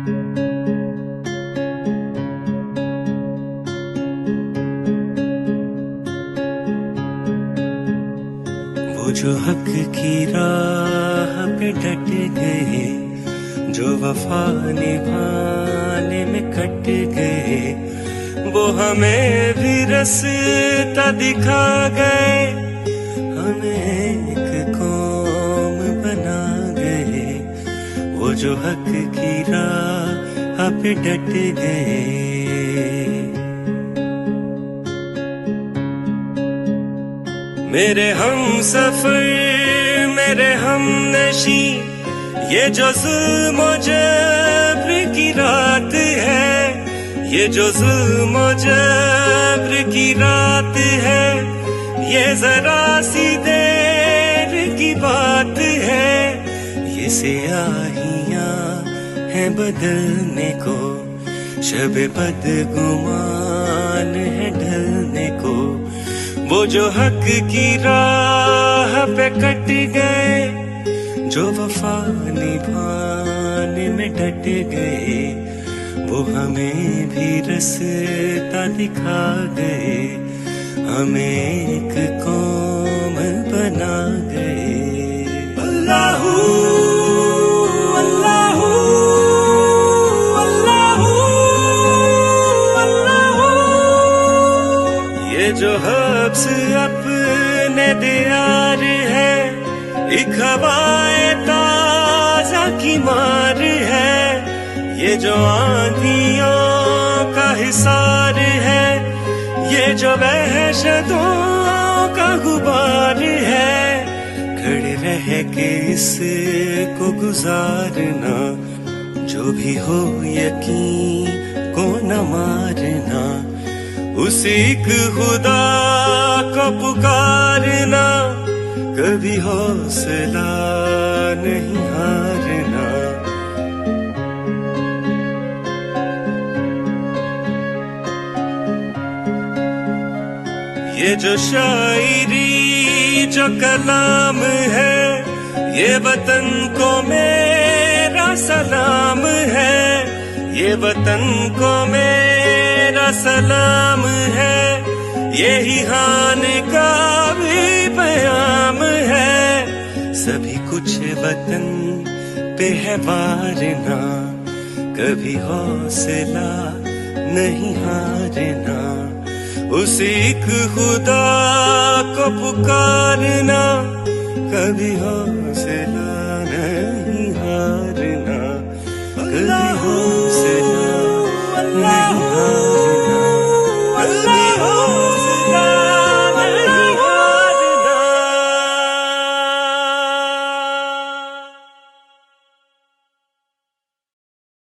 وہ جو حق کی راہ پہ ڈٹ گئے، جو وفا نبھانے میں کٹ گئے، وہ ہمیں بھی رستہ دکھا گئے، ہمیں ایک قوم بنا گئے، وہ جو حق کی راہ پہ ڈٹ گئے۔ میرے ہم سفر، میرے ہم نشی، یہ جو ظلم و جبر کی رات ہے، یہ جو ظلم و جبر کی رات ہے، یہ ذرا سی دیر کی بات ہے، یہ سیاہیاں ہیں بدلنے کو، شب بدگمان ہے ڈھلنے کو، وہ جو حق کی راہ پہ کٹ گئے، جو وفا نبھانے میں ڈٹ گئے، وہ ہمیں بھی رستہ دکھا گئے، ہمیں ایک قوم بنا گئے۔ اللہ اللہ اللہ اللہ، یہ جو حبس اپنے دیار ہے، ایک ہوائے تازہ کی مار ہے، یہ جو آندھیوں کا حصار ہے، یہ جو وحشتوں کا غبار ہے، کھڑے رہ کے اس کو گزارنا، جو بھی ہو یقین کو نہ مارنا، اس ایک خدا کو پکارنا، کبھی حوصلہ نہیں ہارنا۔ یہ جو شاعری جو کلام ہے، یہ وطن کو میرا سلام ہے، یہ وطن کو میرا سلام ہے، یہی خان کا بھی پیام ہے، سبھی کچھ وطن پہ ہے وارنا، کبھی حوصلہ نہیں ہارنا، اس ایک خدا کو پکارنا، کبھی حوصلہ نہیں ہارنا، کبھی حوصلہ نہیں